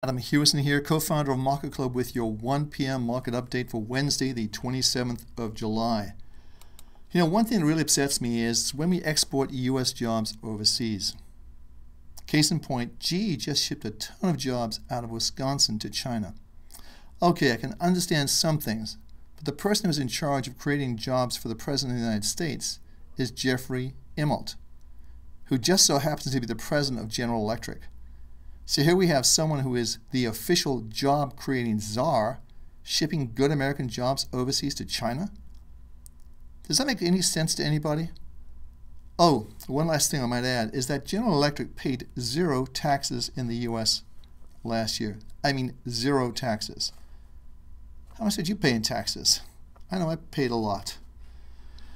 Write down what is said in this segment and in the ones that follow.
Adam Hewison here, co-founder of MarketClub with your 1 p.m. market update for Wednesday, the 27th of July. You know, one thing that really upsets me is when we export U.S. jobs overseas. Case in point, GE just shipped a ton of jobs out of Wisconsin to China. Okay, I can understand some things, but the person who's in charge of creating jobs for the President of the United States is Jeffrey Immelt, who just so happens to be the president of General Electric. So here we have someone who is the official Job Creating Czar shipping good American jobs overseas to China? Does that make any sense to anybody? Oh, one last thing I might add is that General Electric paid 0 taxes in the U.S. last year. I mean 0 taxes. How much did you pay in taxes? I know I paid a lot.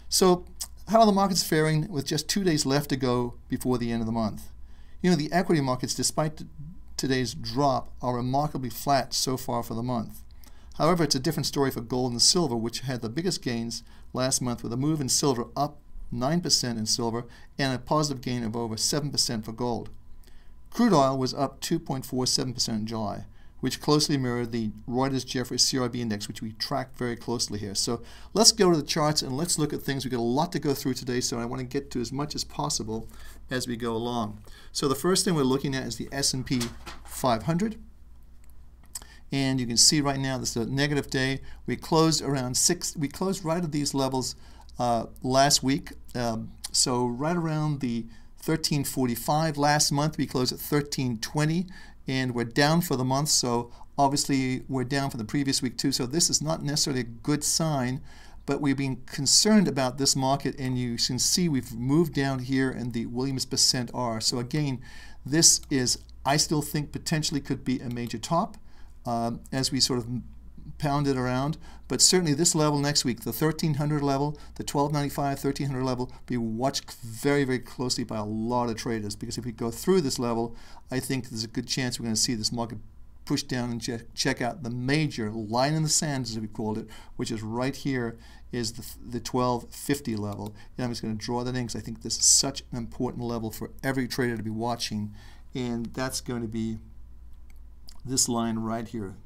So how are the markets faring with just 2 days left to go before the end of the month? You know, the equity markets, despite today's drop, are remarkably flat so far for the month. However, it's a different story for gold and silver, which had the biggest gains last month with a move in silver up 9% in silver and a positive gain of over 7% for gold. Crude oil was up 2.47% in July, which closely mirrored the Reuters Jeffrey CRB index, which we track very closely here. So let's go to the charts and let's look at things. We've got a lot to go through today, so I want to get to as much as possible as we go along. So the first thing we're looking at is the S&P 500. And you can see right now this is a negative day. We closed around we closed right at these levels last week. So right around the 1345 last month, we closed at 1320. And we're down for the month, so obviously we're down for the previous week too. So this is not necessarily a good sign, but we've been concerned about this market, and you can see we've moved down here in the Williams percent R. So again, this is, I still think, potentially could be a major top as we sort of pound it around. But certainly this level next week, the 1300 level, the 1295, 1300 level, be watched very, very closely by a lot of traders, because if we go through this level, I think there's a good chance we're going to see this market push down and check out the major line in the sand, as we called it, which is right here, is the 1250 level. And I'm just going to draw that in because I think this is such an important level for every trader to be watching, and that's going to be this line right here.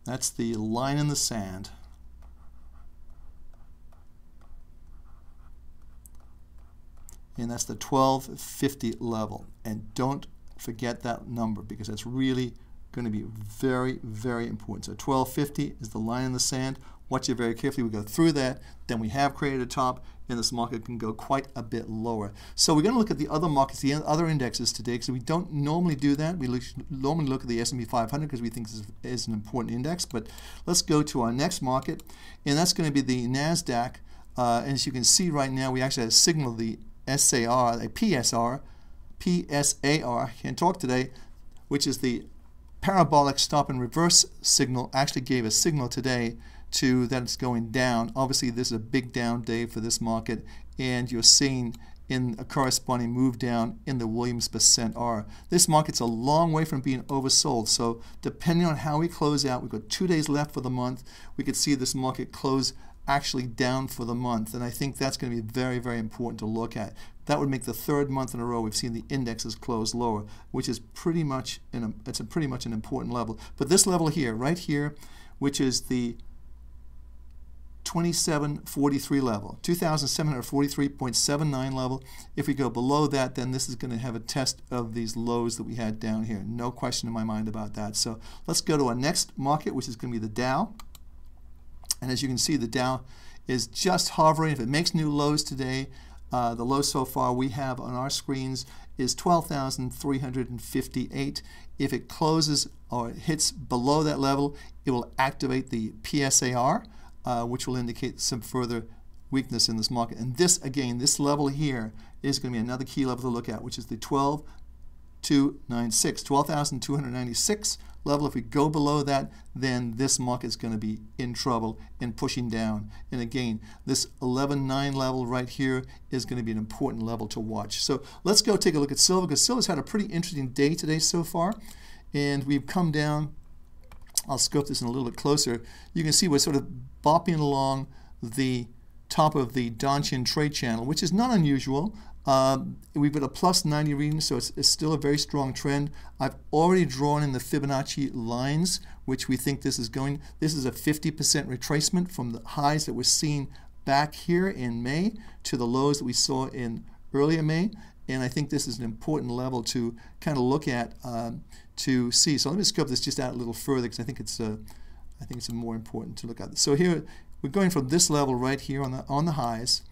That's the line in the sand. And that's the 1250 level. And don't forget that number, because that's really going to be very, very important. So 1250 is the line in the sand. Watch it very carefully. We go through that, then we have created a top, and this market can go quite a bit lower. So we're going to look at the other markets, the other indexes today, because we don't normally do that. We normally look at the S&P 500 because we think this is an important index. But let's go to our next market, and that's going to be the NASDAQ. And as you can see right now, we actually had a signal of the SAR, a PSAR, can't talk today, which is the parabolic stop and reverse signal, actually gave a signal today to that it's going down. Obviously, this is a big down day for this market, and you're seeing in a corresponding move down in the Williams percent R. This market's a long way from being oversold, so depending on how we close out, we've got 2 days left for the month, we could see this market close actually down for the month, and I think that's going to be very, very important to look at. That would make the 3rd month in a row we've seen the indexes close lower, which is pretty much an important level. But this level here, right here, which is the 2743 level, 2,743.79 level. If we go below that, then this is going to have a test of these lows that we had down here. No question in my mind about that. So let's go to our next market, which is going to be the Dow. And as you can see, the Dow is just hovering. If it makes new lows today, the low so far we have on our screens is 12,358. If it closes or hits below that level, it will activate the PSAR, which will indicate some further weakness in this market. And this, again, this level here is going to be another key level to look at, which is the 12,296 level. If we go below that, then this market is going to be in trouble and pushing down. And again, this 11.9 level right here is going to be an important level to watch. So let's go take a look at silver, because silver's had a pretty interesting day today so far. And we've come down. I'll scope this in a little bit closer. You can see we're sort of bopping along the top of the Donchian trade channel, which is not unusual. We've got a plus 90 reading, so it's still a very strong trend. I've already drawn in the Fibonacci lines, which we think this is going. This is a 50% retracement from the highs that we're seeing back here in May to the lows that we saw in earlier May. And I think this is an important level to kind of look at to see. So let me scope this just out a little further because I think it's more important to look at. So here we're going from this level right here on the highs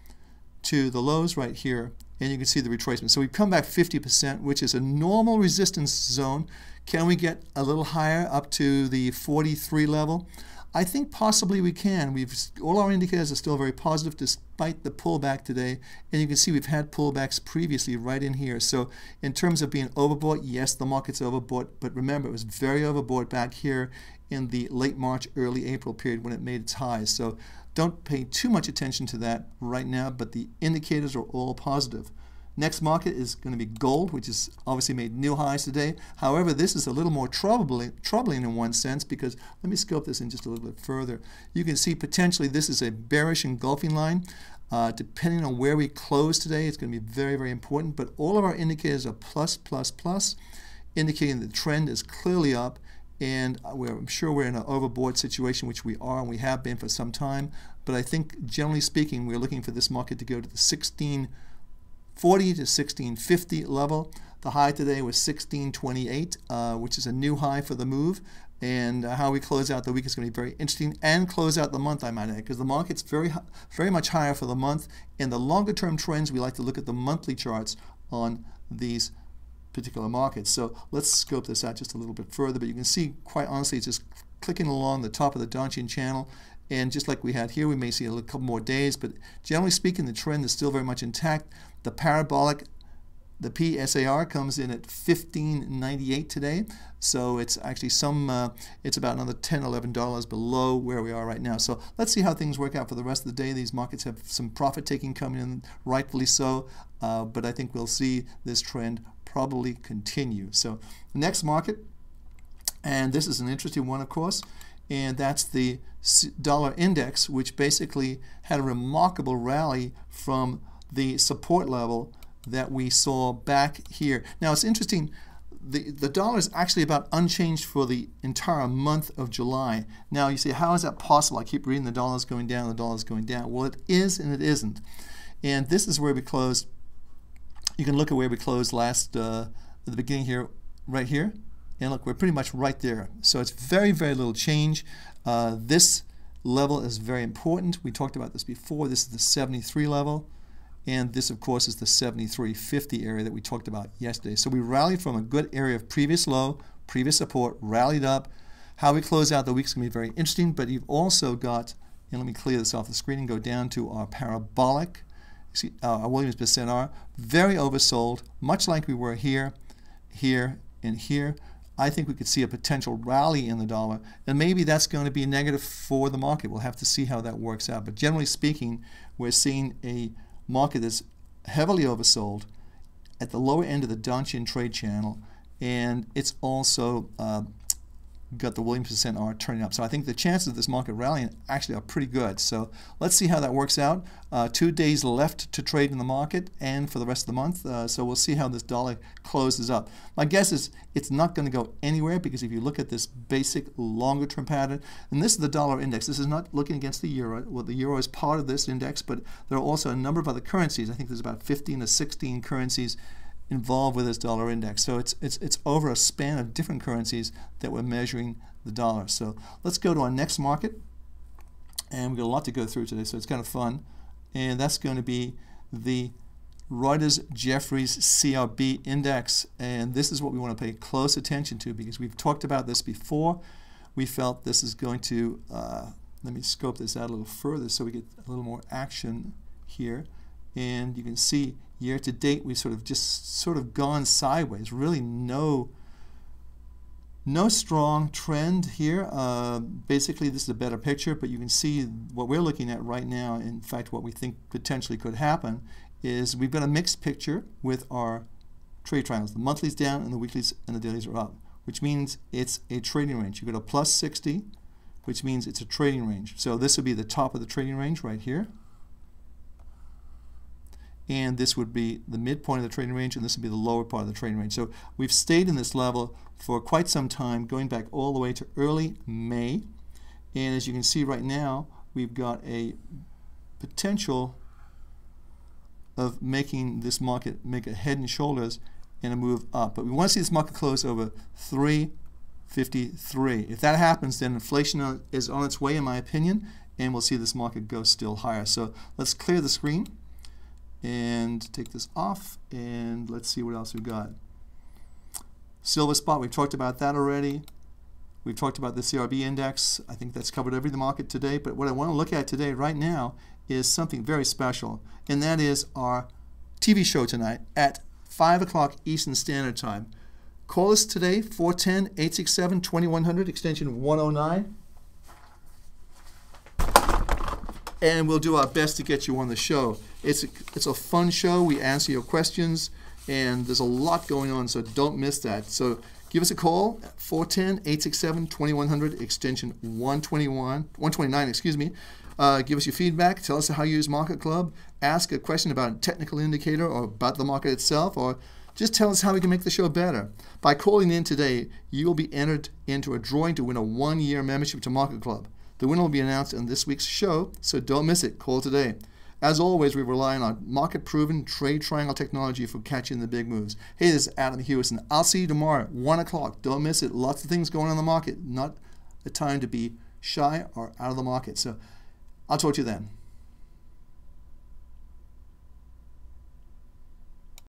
to the lows right here, and you can see the retracement. So we've come back 50%, which is a normal resistance zone. Can we get a little higher up to the 43 level? I think possibly we can. All our indicators are still very positive despite the pullback today, and you can see we've had pullbacks previously right in here. So in terms of being overbought, yes, the market's overbought, but remember it was very overbought back here in the late March, early April period when it made its highs. So don't pay too much attention to that right now, but the indicators are all positive. Next market is going to be gold, which has obviously made new highs today. However, this is a little more troubling in one sense because, let me scope this in just a little bit further. You can see potentially this is a bearish engulfing line. Depending on where we close today, it's going to be very, very important. But all of our indicators are plus, plus, plus, indicating the trend is clearly up. And I'm sure we're in an overbought situation, which we are and we have been for some time. But I think, generally speaking, we're looking for this market to go to the 1640 to 1650 level. The high today was 1628, which is a new high for the move. And how we close out the week is going to be very interesting, and close out the month, I might add, because the market's very much higher for the month. And the longer-term trends, we like to look at the monthly charts on these particular markets. So let's scope this out just a little bit further. But you can see, quite honestly, it's just clicking along the top of the Donchian channel. And just like we had here, we may see a couple more days. But generally speaking, the trend is still very much intact. The parabolic, the PSAR comes in at 1598 today. So it's actually it's about another $10, $11 below where we are right now. So let's see how things work out for the rest of the day. These markets have some profit taking coming in, rightfully so. But I think we'll see this trend probably continue. So the next market, and this is an interesting one, of course, and that's the dollar index, which basically had a remarkable rally from the support level that we saw back here. Now it's interesting, the dollar is actually about unchanged for the entire month of July. Now you say, how is that possible? I keep reading the dollar's going down, the dollar's going down. Well, it is and it isn't. And this is where we closed. You can look at where we closed last at the beginning here, right here. And look, we're pretty much right there. So it's very, very little change. This level is very important. We talked about this before. This is the 73 level. And this, of course, is the 73.50 area that we talked about yesterday. So we rallied from a good area of previous low, previous support, rallied up. How we close out the week is going to be very interesting. But you've also got, and let me clear this off the screen and go down to our parabolic. See, our Williams percent R, very oversold, much like we were here, here, and here. I think we could see a potential rally in the dollar, and maybe that's going to be negative for the market. We'll have to see how that works out. But generally speaking, we're seeing a market that's heavily oversold at the lower end of the Donchian trade channel, and it's also got the Williams percent R turning up. So I think the chances of this market rallying actually are pretty good. So let's see how that works out. 2 days left to trade in the market and for the rest of the month. So we'll see how this dollar closes up. My guess is it's not going to go anywhere, because if you look at this basic longer term pattern, and this is the dollar index. This is not looking against the euro. Well, the euro is part of this index, but there are also a number of other currencies. I think there's about 15 to 16 currencies involved with this dollar index. So it's over a span of different currencies that we're measuring the dollar. So let's go to our next market, and we've got a lot to go through today, so it's kind of fun. And that's going to be the Reuters Jeffries CRB index, and this is what we want to pay close attention to, because we've talked about this before. We felt this is going to let me scope this out a little further so we get a little more action here. And you can see year to date we've sort of gone sideways. Really no strong trend here. Basically this is a better picture, but you can see what we're looking at right now. In fact, what we think potentially could happen is we've got a mixed picture with our trade triangles. The monthly's down and the weeklies and the dailies are up, which means it's a trading range. You've got a plus 60, which means it's a trading range. So this would be the top of the trading range right here. and this would be the midpoint of the trading range, and this would be the lower part of the trading range. So we've stayed in this level for quite some time, going back all the way to early May. And as you can see right now, we've got a potential of making this market make a head and shoulders and a move up. But we want to see this market close over 353. If that happens, then inflation is on its way, in my opinion, and we'll see this market go still higher. So let's clear the screen and take this off, and let's see what else we've got. Silver spot, we've talked about that already. We've talked about the CRB index. I think that's covered every market today, but what I want to look at today right now is something very special, and that is our TV show tonight at 5 o'clock Eastern Standard Time. Call us today, 410-867-2100, extension 109. And we'll do our best to get you on the show. It's a fun show. We answer your questions, and there's a lot going on, so don't miss that. So give us a call, 410-867-2100, extension 129, excuse me. Give us your feedback. Tell us how you use MarketClub. Ask a question about a technical indicator or about the market itself, or just tell us how we can make the show better. By calling in today, you will be entered into a drawing to win a 1-year membership to MarketClub. The winner will be announced in this week's show, so don't miss it. Call today. As always, we rely on market-proven trade triangle technology for catching the big moves. Hey, this is Adam Hewison. I'll see you tomorrow at 1 o'clock. Don't miss it. Lots of things going on in the market. Not a time to be shy or out of the market. So I'll talk to you then.